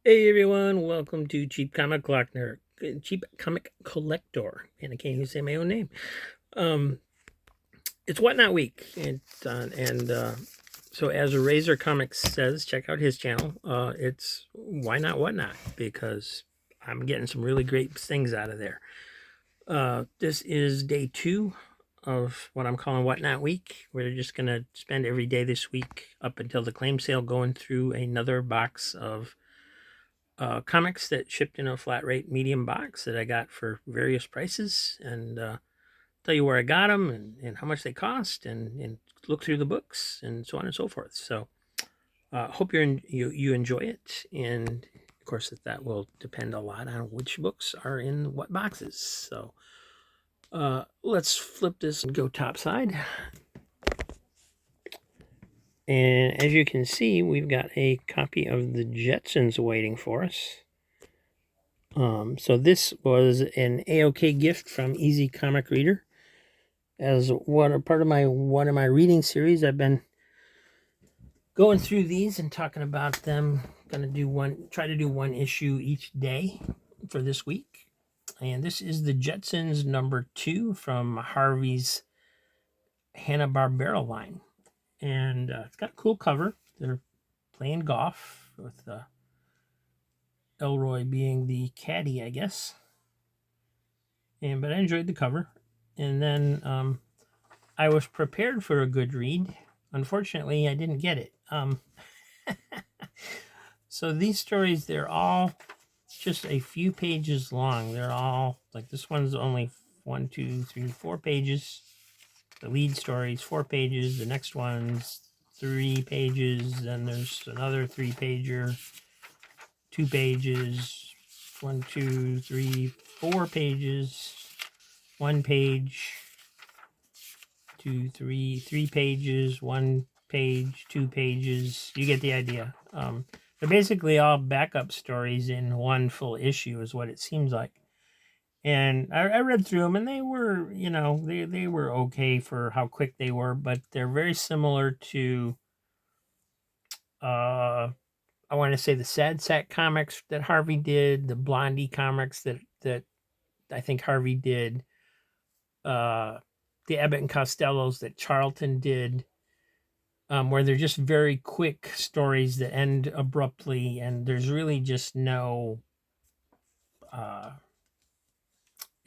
Hey everyone, welcome to Cheap Comic Collector, and I can't even say my own name. Um, it's Whatnot Week, and so as a Razor Comics says, check out his channel. It's Why Not Whatnot, because I'm getting some really great things out of there. This is day 2 of what I'm calling Whatnot Week. We're just gonna spend every day this week up until the claim sale going through another box of comics that shipped in a flat rate medium box that I got for various prices, and tell you where I got them and how much they cost, and look through the books and so on and so forth. So hope you enjoy it, and of course that will depend a lot on which books are in what boxes. So let's flip this and go top side. And as you can see, we've got a copy of the Jetsons waiting for us. So this was an A-OK gift from Easy Comic Reader. As a part of one of my reading series, I've been going through these and talking about them. Gonna try to do one issue each day for this week. And this is the Jetsons number 2 from Harvey's Hanna-Barbera line. And it's got a cool cover. They're playing golf with Elroy being the caddy, I guess. But I enjoyed the cover. And then I was prepared for a good read. Unfortunately, I didn't get it. So these stories, they're all just a few pages long. They're all, like, this one's only 1, 2, 3, 4 pages. The lead story's 4 pages. The next one's 3 pages. Then there's another 3-pager, 2 pages, 1, 2, 3, 4 pages, 1 page, 2, 3, 3 pages, 1 page, 2 pages. You get the idea. They're basically all backup stories in one full issue, is what it seems like. And I read through them, and they were, they were okay for how quick they were, but they're very similar to, I want to say, the Sad Sack comics that Harvey did, the Blondie comics that I think Harvey did, the Abbott and Costellos that Charlton did, where they're just very quick stories that end abruptly, and there's really just no.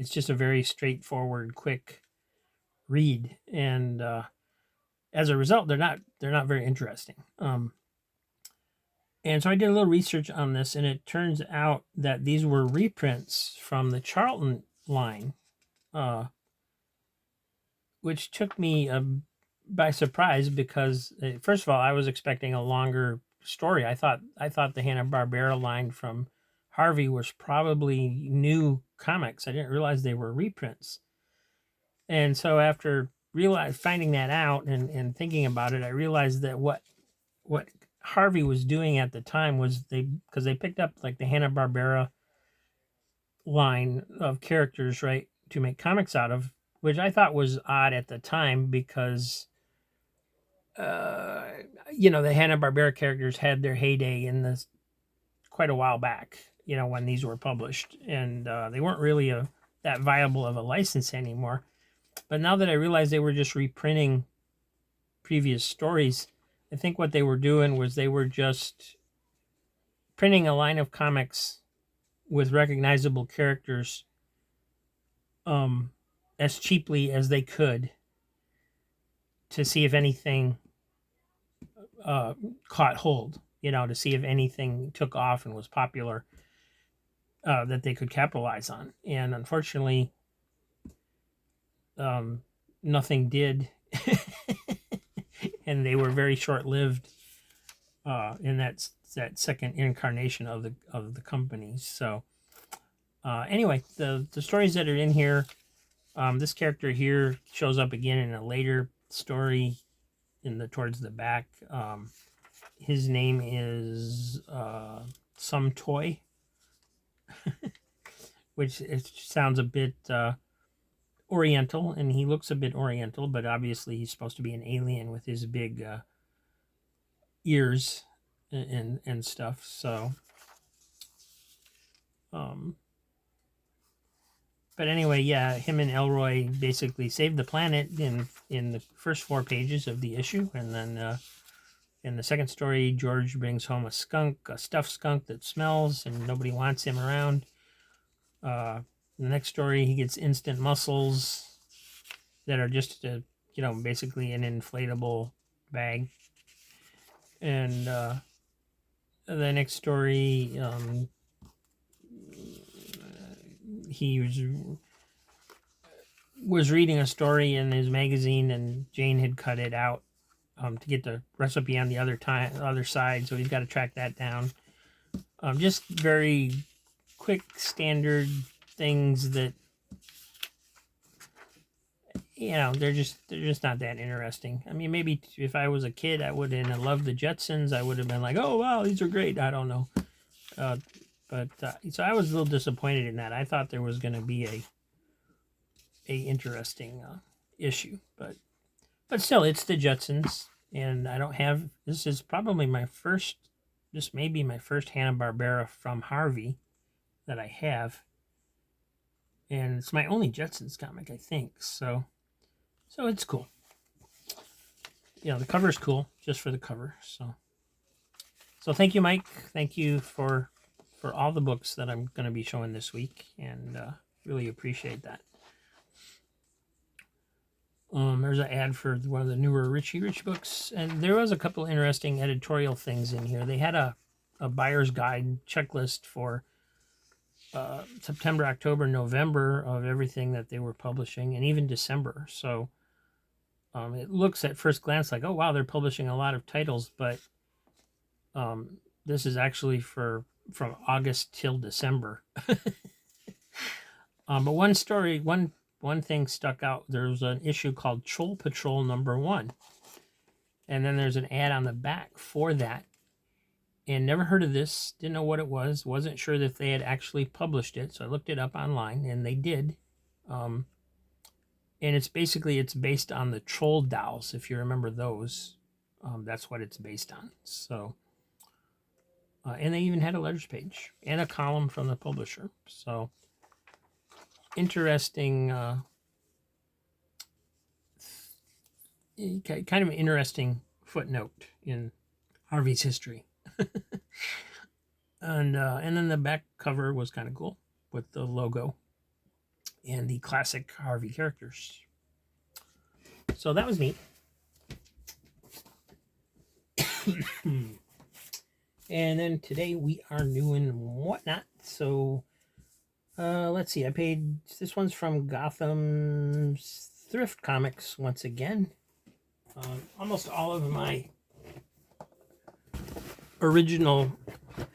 It's just a very straightforward, quick read, and as a result, they're not very interesting. And so I did a little research on this, and it turns out that these were reprints from the Charlton line, which took me by surprise because, first of all, I was expecting a longer story. I thought the Hanna-Barbera line from Harvey was probably new comics. I didn't realize they were reprints. And so after finding that out and thinking about it, I realized that what Harvey was doing at the time was because they picked up like the Hanna-Barbera line of characters, right, to make comics out of, which I thought was odd at the time because the Hanna-Barbera characters had their heyday in this quite a while back, when these were published, and they weren't really that viable of a license anymore. But now that I realized they were just reprinting previous stories, I think what they were doing was they were just printing a line of comics with recognizable characters as cheaply as they could to see if anything caught hold, to see if anything took off and was popular that they could capitalize on. And unfortunately, nothing did. And they were very short-lived in that second incarnation of the company. So anyway, the stories that are in here, this character here shows up again in a later story towards the back. His name is Some Toy, which it sounds a bit Oriental, and he looks a bit Oriental, but obviously he's supposed to be an alien with his big ears and stuff. So Um, but anyway, yeah, him and Elroy basically saved the planet in the first 4 pages of the issue, and then in the second story, George brings home a stuffed skunk that smells, and nobody wants him around. In the next story, he gets instant muscles that are just basically an inflatable bag. And the next story, he was reading a story in his magazine, and Jane had cut it out to get the recipe on the other side, so he's got to track that down. Just very quick, standard things that they're just not that interesting. I mean, maybe if I was a kid, I would have loved the Jetsons. I would have been like, oh wow, these are great. I don't know, but so I was a little disappointed in that. I thought there was going to be a interesting issue, but still, it's the Jetsons, and I don't have. This is probably my first. This may be my first Hanna-Barbera from Harvey that I have, and it's my only Jetsons comic, I think. So it's cool. The cover's cool just for the cover. So thank you, Mike. Thank you for all the books that I'm going to be showing this week, and really appreciate that. There's an ad for one of the newer Richie Rich books, and there was a couple interesting editorial things in here. They had a buyer's guide checklist for September, October, November of everything that they were publishing, and even December. So it looks at first glance like, oh wow, they're publishing a lot of titles, but this is actually from August till December. But one thing stuck out. There's an issue called Troll Patrol #1, and then there's an ad on the back for that. And never heard of this, didn't know what it was, wasn't sure that they had actually published it, so I looked it up online, and they did. And it's based on the Troll dolls, if you remember those. That's what it's based on. So, and they even had a letters page and a column from the publisher. So, interesting, kind of an interesting footnote in Harvey's history. And then the back cover was kind of cool with the logo and the classic Harvey characters. So that was neat. And then today we are doing Whatnot. So let's see. This one's from Gotham's Thrift Comics once again. Almost all of my original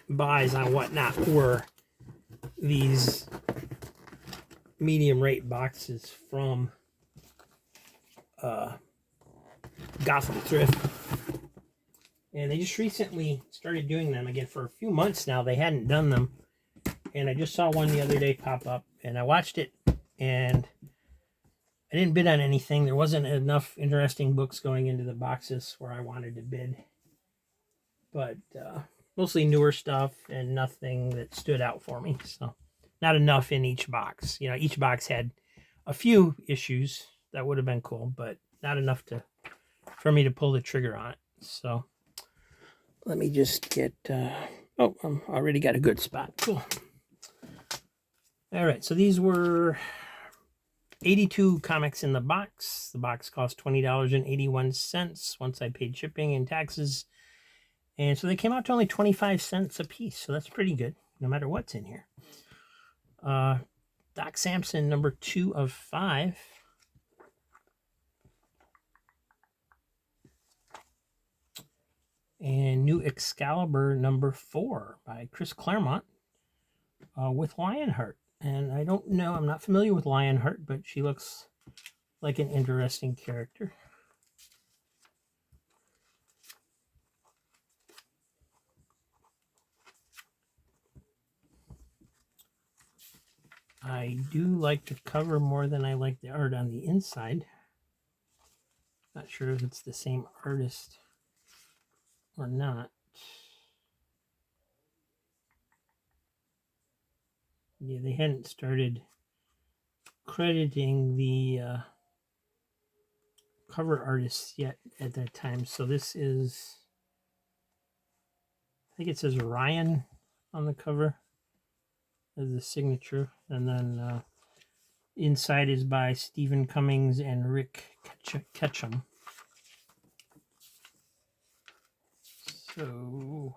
buys on Whatnot were these medium rate boxes from Gotham Thrift, and they just recently started doing them again. For a few months now they hadn't done them, and I just saw one the other day pop up, and I watched it, and I didn't bid on anything. There wasn't enough interesting books going into the boxes where I wanted to bid, but mostly newer stuff and nothing that stood out for me. So not enough in each box. Each box had a few issues that would have been cool, but not enough for me to pull the trigger on it. So let me just get I already got a good spot. Cool. All right, so these were 82 comics in the box. The box cost $20.81 once I paid shipping and taxes. And so they came out to only 25 cents a piece. So that's pretty good, no matter what's in here. Doc Samson, #2 of 5. And New Excalibur #4 by Chris Claremont with Lionheart. And I don't know, I'm not familiar with Lionheart, but she looks like an interesting character. I do like the cover more than I like the art on the inside. Not sure if it's the same artist or not. Yeah, they hadn't started crediting the cover artists yet at that time. So this is, I think it says Ryan on the cover as the signature, and then inside is by Stephen Cummings and Rick Ketchum. So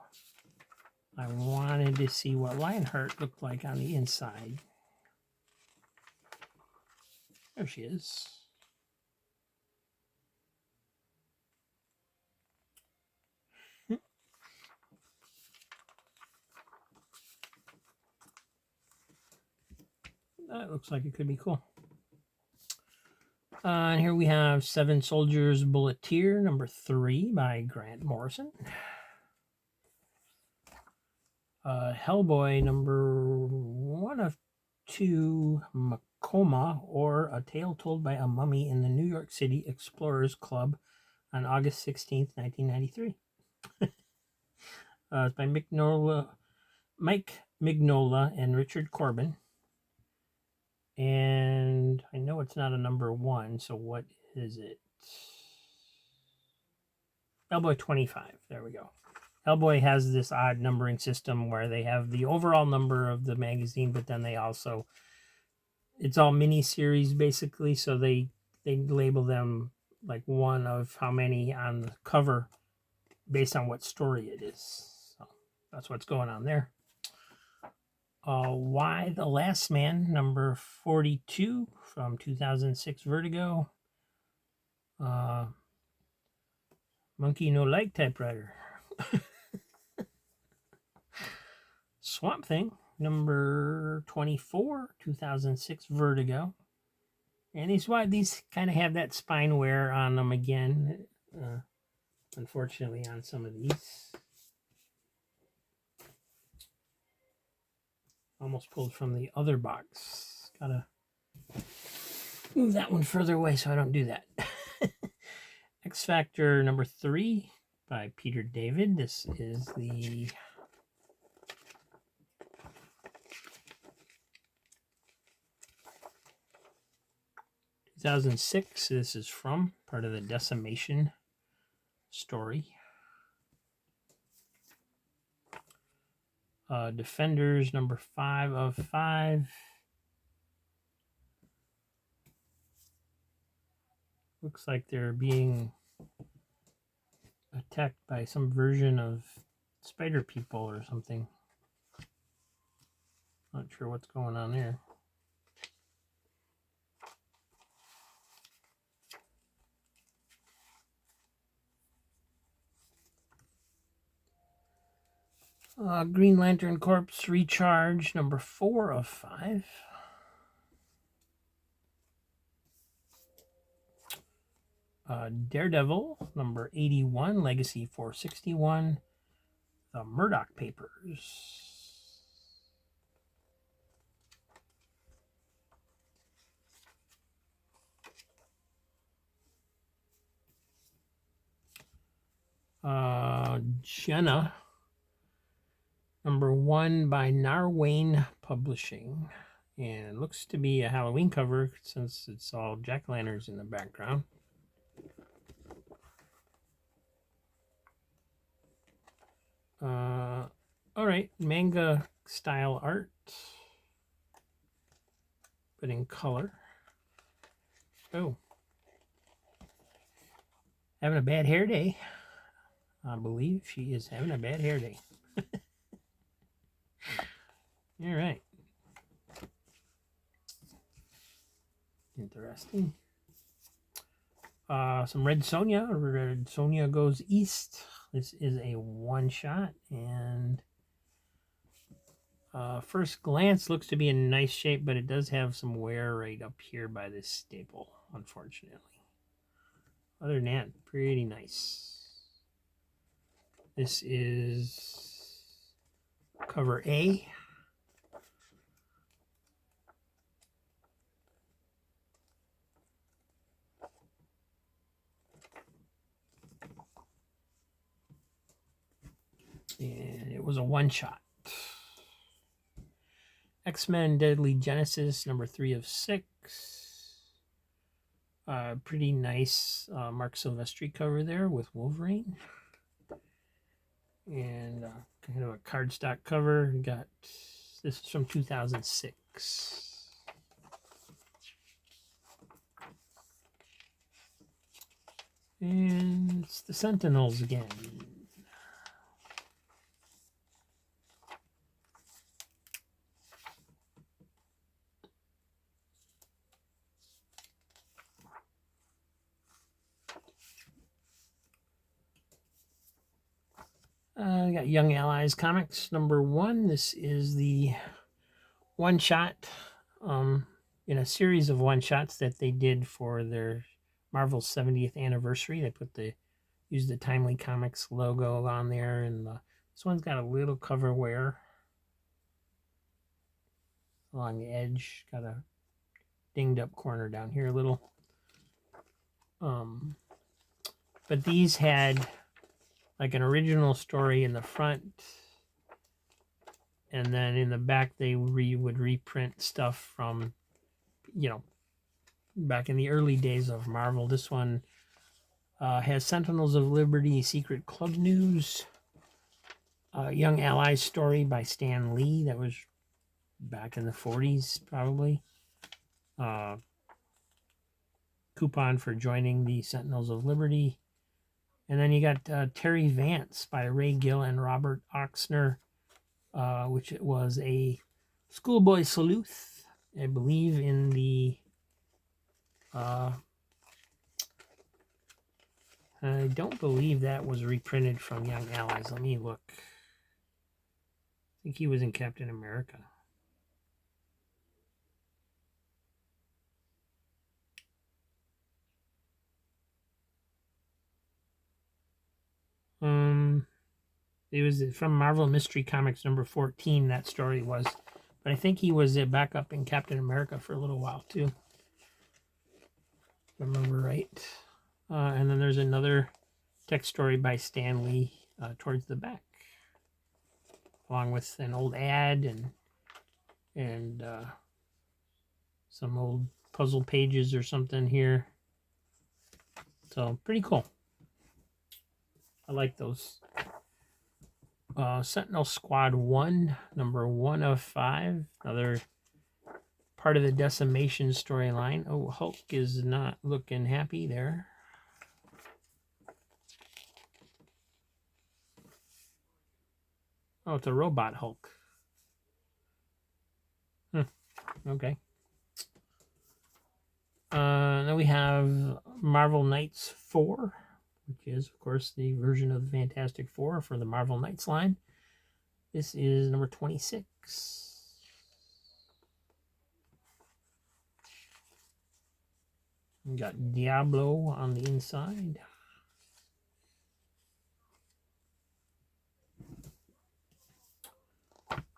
I wanted to see what Lionheart looked like on the inside. There she is. That looks like it could be cool. And here we have Seven Soldiers Bulleteer, number 3 by Grant Morrison. Hellboy, number 1 of 2, Macoma, or A Tale Told by a Mummy in the New York City Explorers Club on August 16th, 1993. It's by Mike Mignola and Richard Corbin. And I know it's not a number 1, so what is it? Hellboy 25. There we go. Hellboy has this odd numbering system where they have the overall number of the magazine, but then they also, it's all mini series basically, so they label them like one of how many on the cover based on what story it is. So that's what's going on there. Why the Last Man, number 42 from 2006 Vertigo. Monkey No Light Typewriter. Swamp Thing, number 24, 2006 Vertigo. And these kind of have that spine wear on them again. Unfortunately, on some of these. Almost pulled from the other box. Gotta move that one further away so I don't do that. X Factor number 3 by Peter David. This is the 2006. This is from part of the Decimation story. Defenders number 5 of 5. Looks like they're being attacked by some version of spider people or something. Not sure what's going on there. Green Lantern Corps Recharge, number 4 of 5. Daredevil, number 81, Legacy 461. The Murdoch Papers. Jenna, number 1 by Narwhale Publishing. And it looks to be a Halloween cover since it's all jack-o'-lanterns in the background. All right, manga style art, but in color. Oh, having a bad hair day. I believe she is having a bad hair day. All right. Interesting. Some Red Sonja. Red Sonja Goes East. This is a one-shot, and first glance looks to be in nice shape, but it does have some wear right up here by this staple, unfortunately. Other than that, pretty nice. This is cover A. And it was a one-shot. X-Men Deadly Genesis, number 3 of 6. Pretty nice Mark Silvestri cover there with Wolverine. And kind of a cardstock cover. You got, this is from 2006. And it's the Sentinels again. We got Young Allies Comics number 1. This is the one-shot in a series of one-shots that they did for their Marvel's 70th anniversary. They used the Timely Comics logo on there, and this one's got a little cover wear along the edge. Got a dinged up corner down here a little. But these had like an original story in the front, and then in the back they would reprint stuff from, back in the early days of Marvel. This one has Sentinels of Liberty Secret Club News, Young Allies story by Stan Lee. That was back in the 40s, probably. Coupon for joining the Sentinels of Liberty. And then you got Terry Vance by Ray Gill and Robert Oxner, which it was a schoolboy sleuth, I believe, in the... I don't believe that was reprinted from Young Allies. Let me look. I think he was in Captain America. It was from Marvel Mystery Comics number 14, that story was. But I think he was back up in Captain America for a little while, too. If I remember right. And then there's another text story by Stan Lee towards the back, along with an old ad and some old puzzle pages or something here. So pretty cool. I like those. Sentinel Squad 1, number 1 of 5. Another part of the Decimation storyline. Oh, Hulk is not looking happy there. Oh, it's a robot Hulk. Okay. Then we have Marvel Knights 4, which is, of course, the version of the Fantastic Four for the Marvel Knights line. This is number 26. We got Diablo on the inside.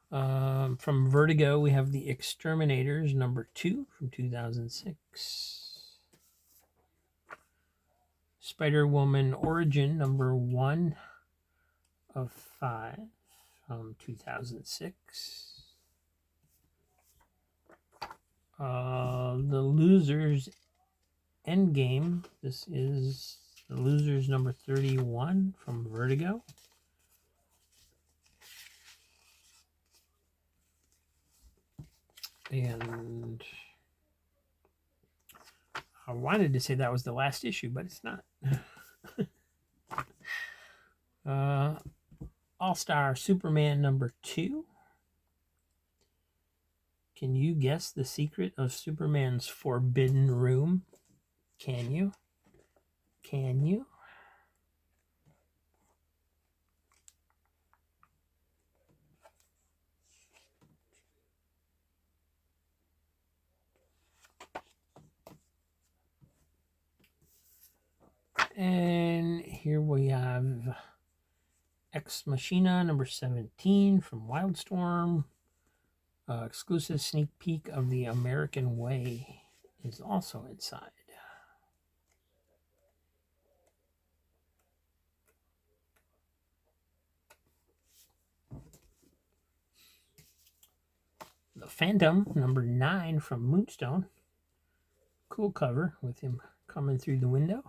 From Vertigo, we have The Exterminators, number 2 from 2006. Spider-Woman Origin, number 1 of 5 from 2006. The Losers Endgame. This is The Losers number 31 from Vertigo. And I wanted to say that was the last issue, but it's not. All-Star Superman number 2. Can you guess the secret of Superman's forbidden room? Can you? Can you? And here we have Ex Machina number 17 from Wildstorm. Exclusive sneak peek of The American Way is also inside. The Phantom, number 9 from Moonstone. Cool cover with him coming through the window.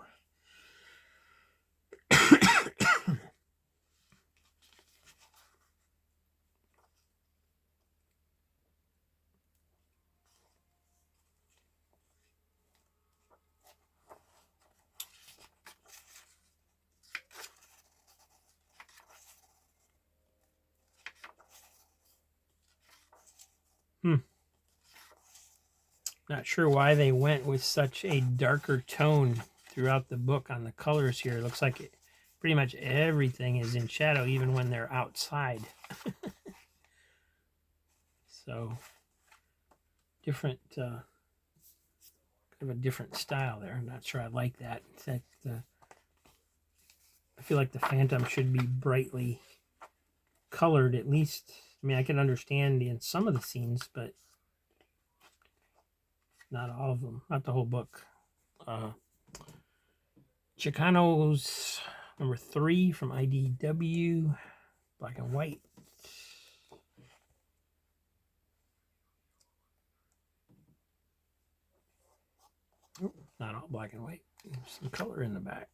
Not sure why they went with such a darker tone throughout the book on the colors here. It looks like pretty much everything is in shadow, even when they're outside. So, different, kind of a different style there. I'm not sure I like that. In fact, I feel like the Phantom should be brightly colored, at least. I mean, I can understand in some of the scenes, but not all of them, not the whole book. Chicanos, number 3 from IDW, black and white. Oh, not all black and white. Some color in the back.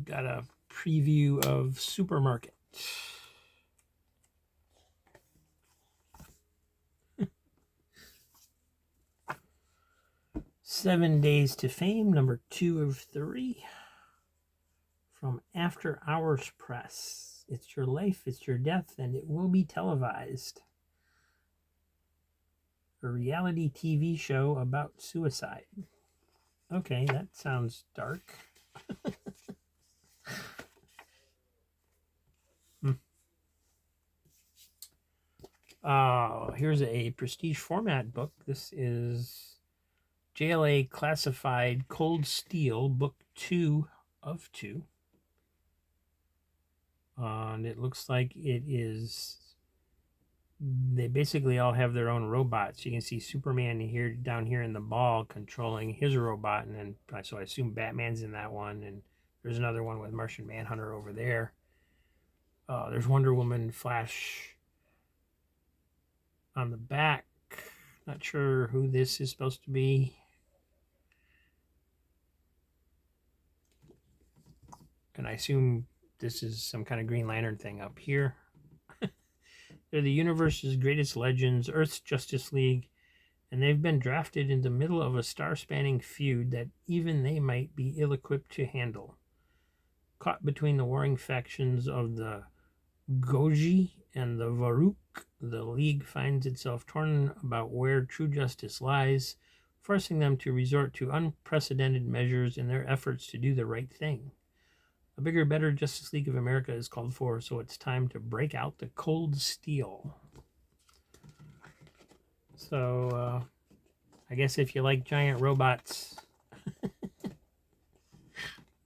Got a preview of Supermarket. 7 Days to Fame, number 2 of 3 from After Hours Press. It's your life, it's your death, and it will be televised. A reality TV show about suicide. Okay, that sounds dark. Here's a prestige format book. This is JLA Classified Cold Steel, book 2 of 2. And it looks like it is, they basically all have their own robots. You can see Superman here, down here in the ball, controlling his robot, and then so I assume Batman's in that one, and there's another one with Martian Manhunter over there. There's Wonder Woman, Flash on the back. Not sure who this is supposed to be. And I assume this is some kind of Green Lantern thing up here. They're the universe's greatest legends, Earth's Justice League, and they've been drafted in the middle of a star-spanning feud that even they might be ill-equipped to handle. Caught between the warring factions of the Goji and the Varuk, the League finds itself torn about where true justice lies, forcing them to resort to unprecedented measures in their efforts to do the right thing. A bigger, better Justice League of America is called for, so it's time to break out the cold steel. So, I guess if you like giant robots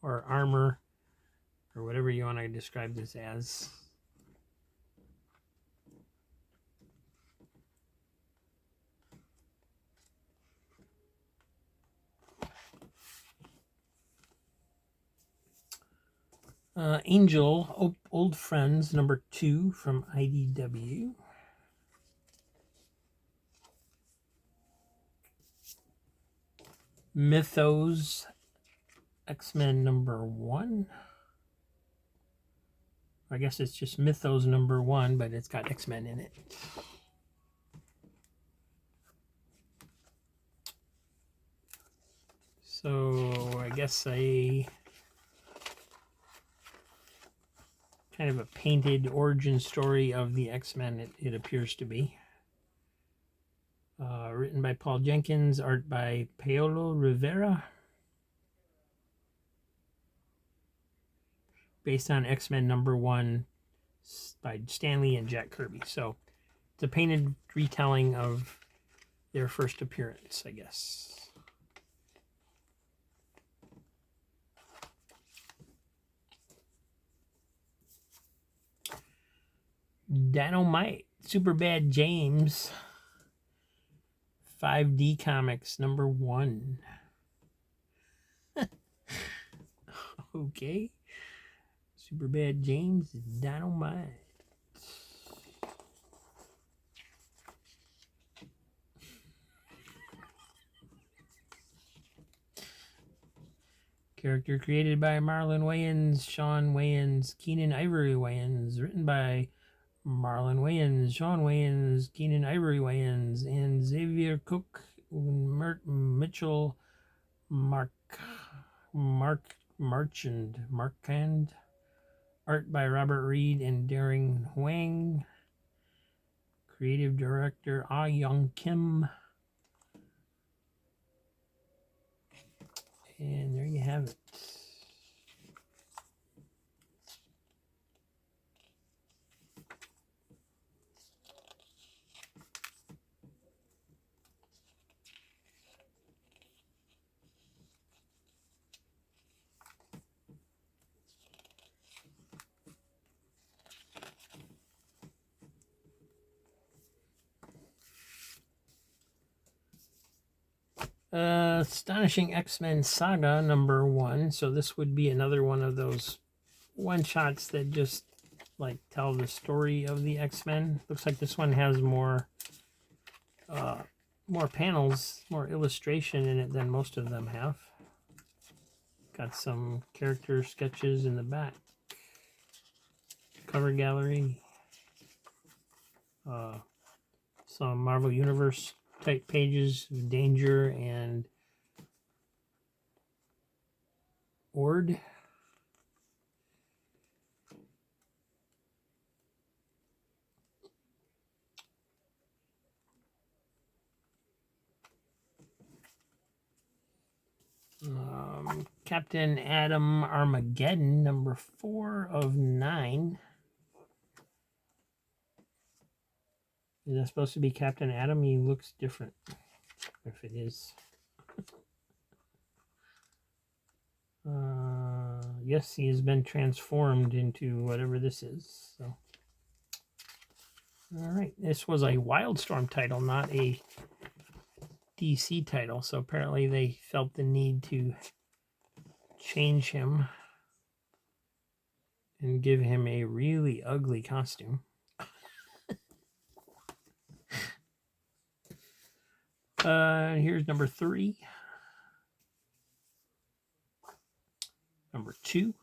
or armor or whatever you want to describe this as, Angel, Old Friends, number 2 from IDW. Mythos, X-Men number 1. I guess it's just Mythos number 1, but it's got X-Men in it. So I guess a kind of a painted origin story of the X-Men, it appears to be. Written by Paul Jenkins, art by Paolo Rivera. Based on X-Men number 1 by Stan Lee and Jack Kirby. So it's a painted retelling of their first appearance, I guess. Dynamite, Superbad James, 5D Comics number 1. Okay. Superbad James Dynamite. Character created by Marlon Wayans, Sean Wayans, Keenan Ivory Wayans. Written by Marlon Wayans, Sean Wayans, Keenan Ivory Wayans, and Xavier Cook, Mitchell Marchand. Art by Robert Reed and Darren Huang. Creative director Ah Young Kim. And there you have it. Astonishing X-Men Saga #1. So this would be another one of those one-shots that just like tell the story of the X-Men. Looks like this one has more panels, more illustration in it than most of them have. Got some character sketches in the back. Cover gallery. Some Marvel Universe type pages of Danger and Ord. Captain Adam Armageddon, #4 of 9. Is that supposed to be Captain Adam? He looks different, if it is. Yes, he has been transformed into whatever this is. So, all right, this was a Wildstorm title, not a DC title. So apparently they felt the need to change him and give him a really ugly costume. Here's #3. #2.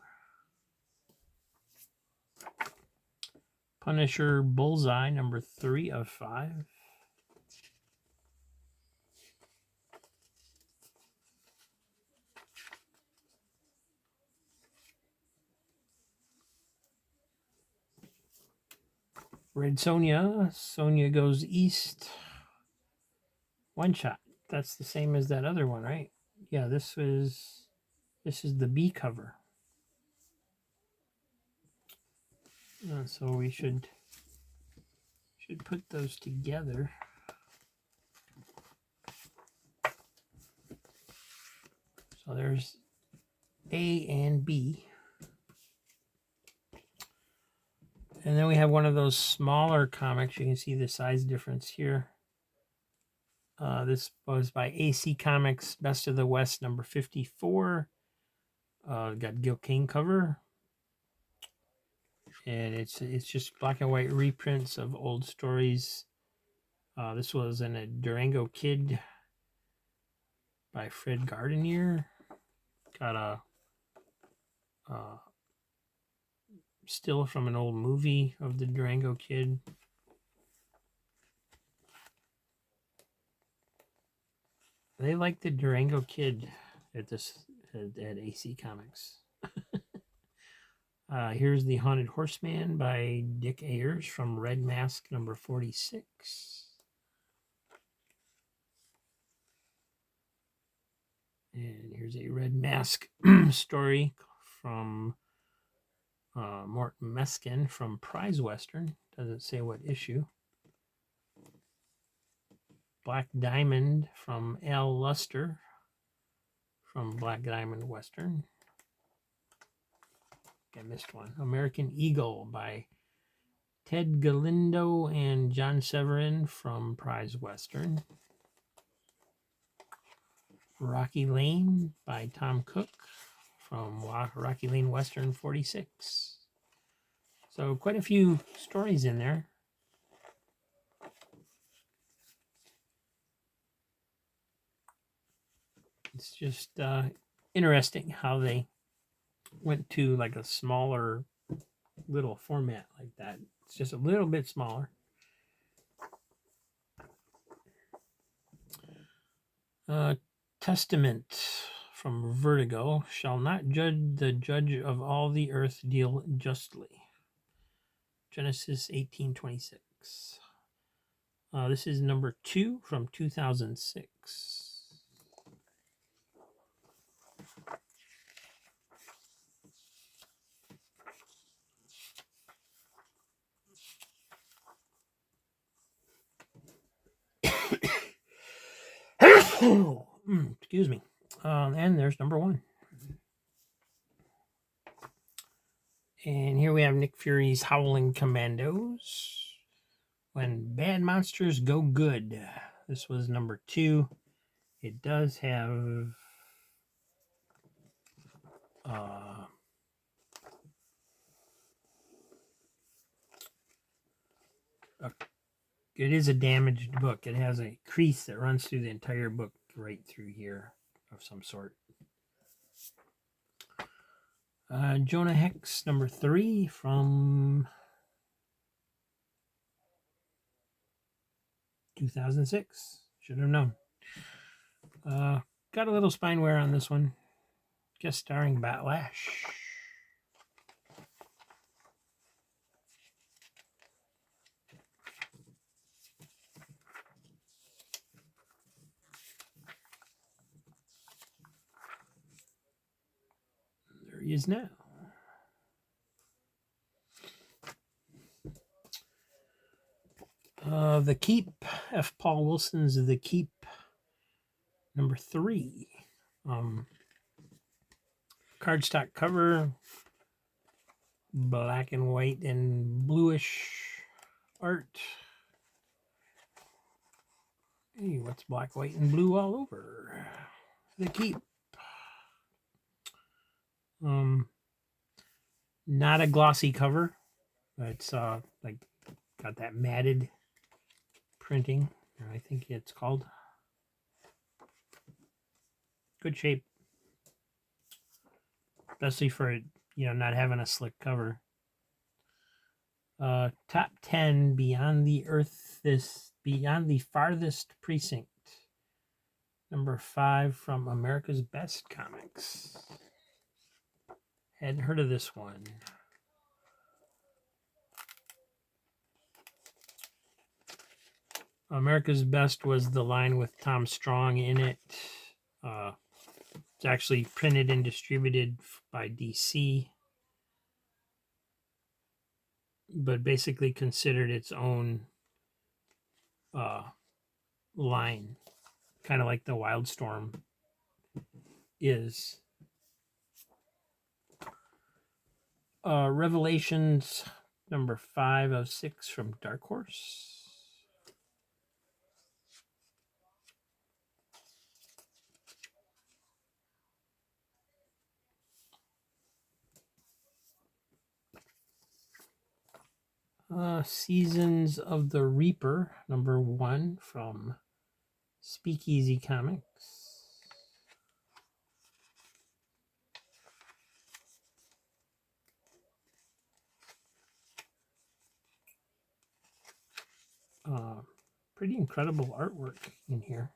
Punisher Bullseye, #3 of 5. Red Sonja, Sonja Goes East. One shot. That's the same as that other one, right? Yeah, this is the B cover. So we should put those together. So there's A and B. And then we have one of those smaller comics. You can see the size difference here. This was by AC Comics, Best of the West, #54. Got Gil Kane cover. And it's just black and white reprints of old stories. This was in a Durango Kid by Fred Gardenier. Got a still from an old movie of the Durango Kid. They like the Durango Kid at AC Comics. Here's The Haunted Horseman by Dick Ayers from Red Mask #46. And here's a Red Mask story from Mort Meskin from Prize Western. Doesn't say what issue. Black Diamond from Al Luster from Black Diamond Western. I missed one. American Eagle by Ted Galindo and John Severin from Prize Western. Rocky Lane by Tom Cook from Rocky Lane Western 46. So quite a few stories in there. It's just interesting how they went to like a smaller little format like that. It's just a little bit smaller. Testament from Vertigo, shall not judge the judge of all the earth deal justly. Genesis 18:26. This is number 2 from 2006. Excuse me. And there's number 1. And here we have Nick Fury's Howling Commandos. When Bad Monsters Go Good. This was number 2. It does have it is a damaged book. It has a crease that runs through the entire book right through here of some sort. Jonah Hex, number 3 from 2006. Should have known. Got a little spine wear on this one. Guest starring Batlash. There he is now. The Keep, F. Paul Wilson's The Keep, number 3. Cardstock cover, black and white and bluish art. Hey, what's black, white, and blue all over? The Keep. Not a glossy cover. It's like got that matted printing, I think it's called. Good shape, especially for not having a slick cover. Top 10 Beyond the Earth, this Beyond the Farthest Precinct, number 5 from America's Best Comics. Hadn't heard of this one. America's Best was the line with Tom Strong in it. It's actually printed and distributed by DC, but basically considered its own line, kind of like the Wildstorm is. Revelations, number 5 of 6 from Dark Horse. Seasons of the Reaper, number 1 from Speakeasy Comics. Pretty incredible artwork in here.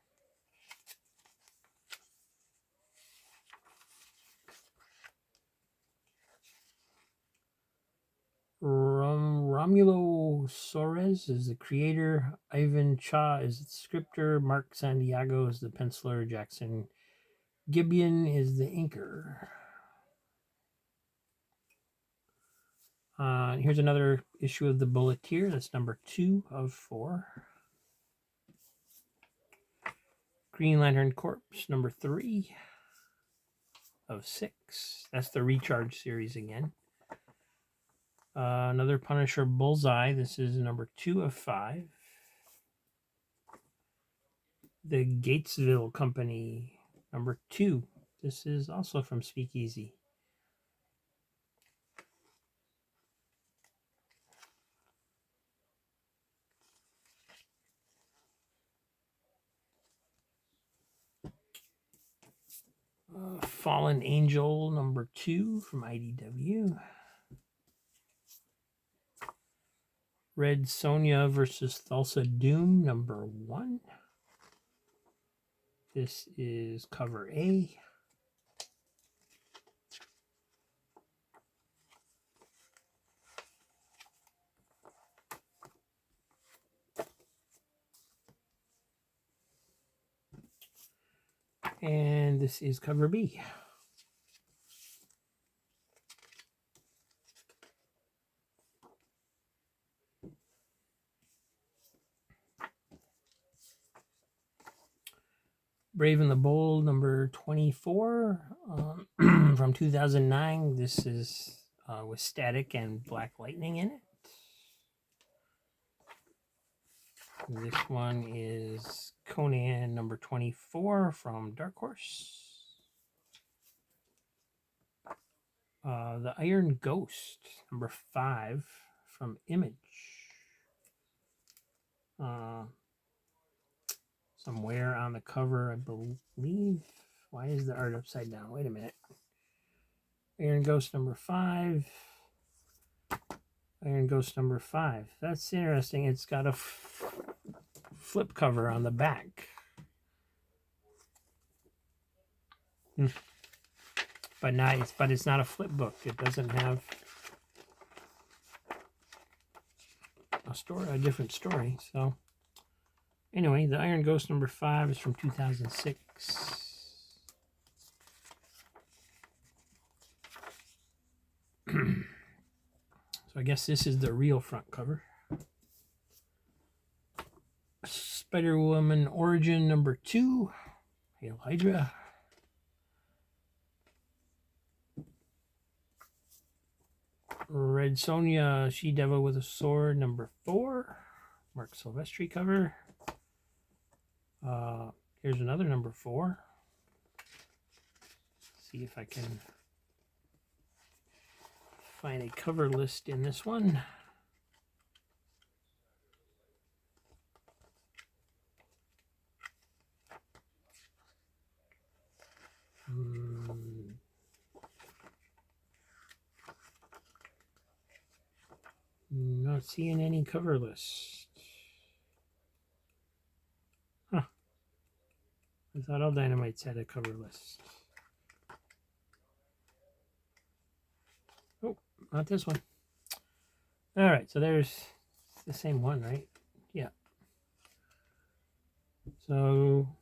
Romulo Soares is the creator. Ivan Cha is the scripter. Mark Santiago is the penciler. Jackson Gibeon is the inker. Here's another issue of the Bulleteer. That's number 2 of 4. Green Lantern Corps, number 3 of 6. That's the Recharge series again. Another Punisher Bullseye. This is number 2 of 5. The Gatesville Company, number 2. This is also from Speakeasy. Fallen Angel #2 from IDW. Red Sonja versus Thulsa Doom #1. This is cover A. And this is cover B. Brave and the Bold #24 from 2009. This is with Static and Black Lightning in it. This one is Conan #24 from Dark Horse. The Iron Ghost #5 from Image. Somewhere on the cover, I believe. Why is the art upside down? Wait a minute. Iron Ghost #5. Iron Ghost #5. That's interesting. It's got a flip cover on the back. But it's not a flip book. It doesn't have a different story. So anyway, the Iron Ghost #5 is from 2006. So I guess this is the real front cover. Spider-Woman Origin #2. Hail Hydra. Red Sonja, She-Devil with a Sword #4. Mark Silvestri cover. Here's another #4. See if I can find a cover list in this one. Not seeing any cover list. Huh. I thought all Dynamites had a cover list. Oh, not this one. All right, so there's the same one, right? Yeah. So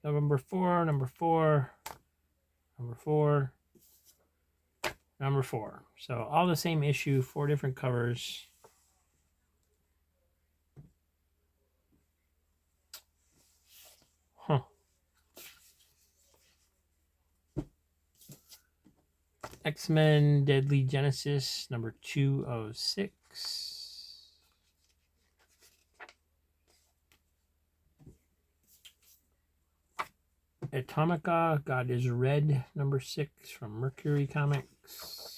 number 4, #4, #4, #4. So all the same issue, 4 different covers. Huh. X-Men Deadly Genesis #206. Atomica, God is Red #6 from Mercury Comics.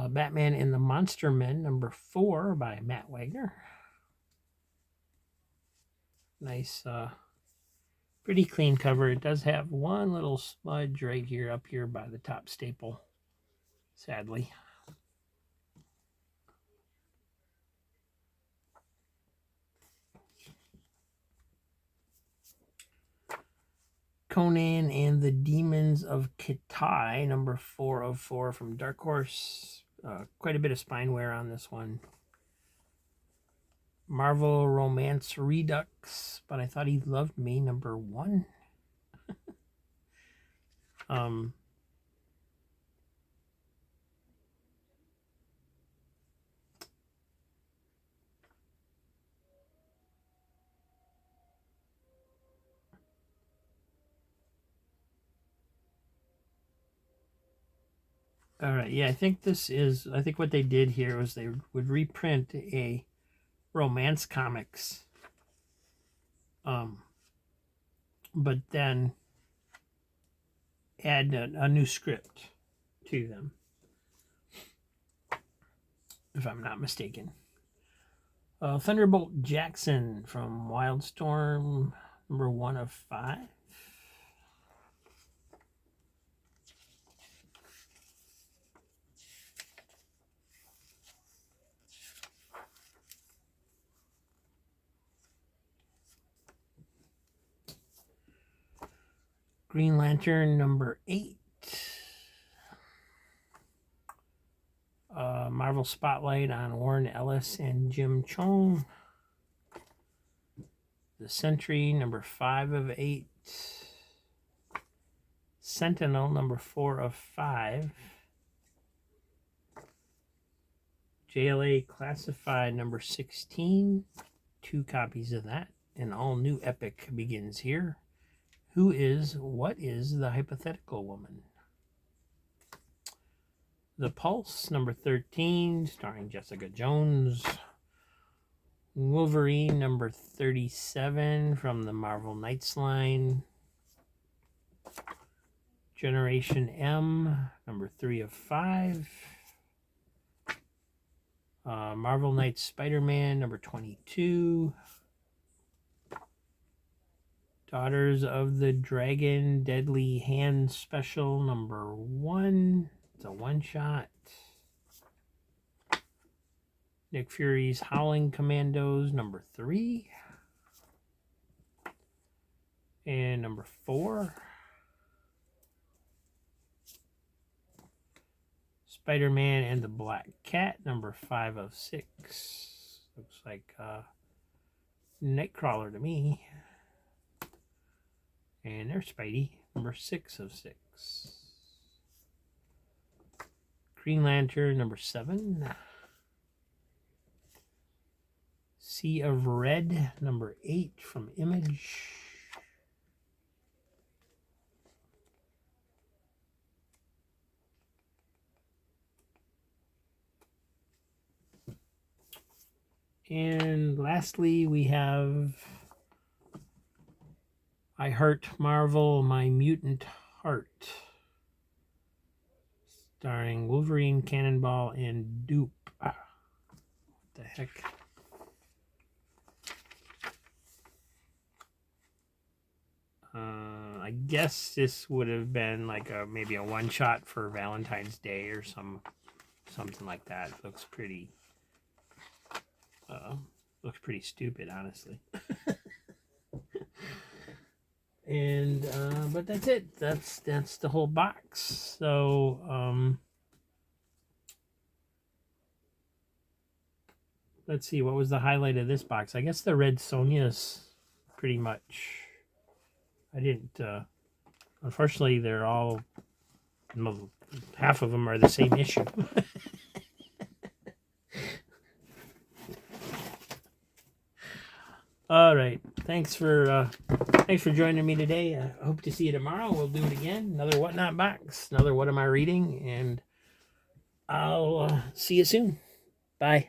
Batman and the Monster Men #4 by Matt Wagner. Nice, pretty clean cover. It does have one little smudge right here, up here by the top staple, sadly. Conan and the Demons of Kitai #404 from Dark Horse. Quite a bit of spine wear on this one. Marvel Romance Redux, But I Thought He Loved Me #1. All right, yeah, I think what they did here was they would reprint a romance comics, but then add a new script to them, if I'm not mistaken. Thunderbolt Jackson from Wildstorm, number 1 of 5. Green Lantern, number 8. Marvel Spotlight on Warren Ellis and Jim Chong. The Sentry, number 5 of 8. Sentinel, number 4 of 5. JLA Classified, number 16. 2 copies of that. An all-new epic begins here. What is the Hypothetical Woman? The Pulse, number 13, starring Jessica Jones. Wolverine, number 37, from the Marvel Knights line. Generation M, number 3 of 5. Marvel Knights Spider-Man, number 22. Daughters of the Dragon Deadly Hand Special, number 1. It's a one-shot. Nick Fury's Howling Commandos, number 3. And number 4. Spider-Man and the Black Cat, number 5 of 6. Looks like Nightcrawler to me. And there's Spidey, number 6 of 6. Green Lantern, number 7. Sea of Red, number 8 from Image. And lastly, we have I Heart Marvel, My Mutant Heart, starring Wolverine, Cannonball, and Dupe. What the heck? I guess this would have been like maybe a one-shot for Valentine's Day or something like that. It looks pretty stupid, honestly. And but that's it. That's the whole box. So let's see, what was the highlight of this box? I guess the Red Sonja's pretty much. I didn't. Unfortunately, they're all. Half of them are the same issue. All right. Thanks for joining me today. I hope to see you tomorrow. We'll do it again. Another Whatnot box. Another What Am I Reading? And I'll see you soon. Bye.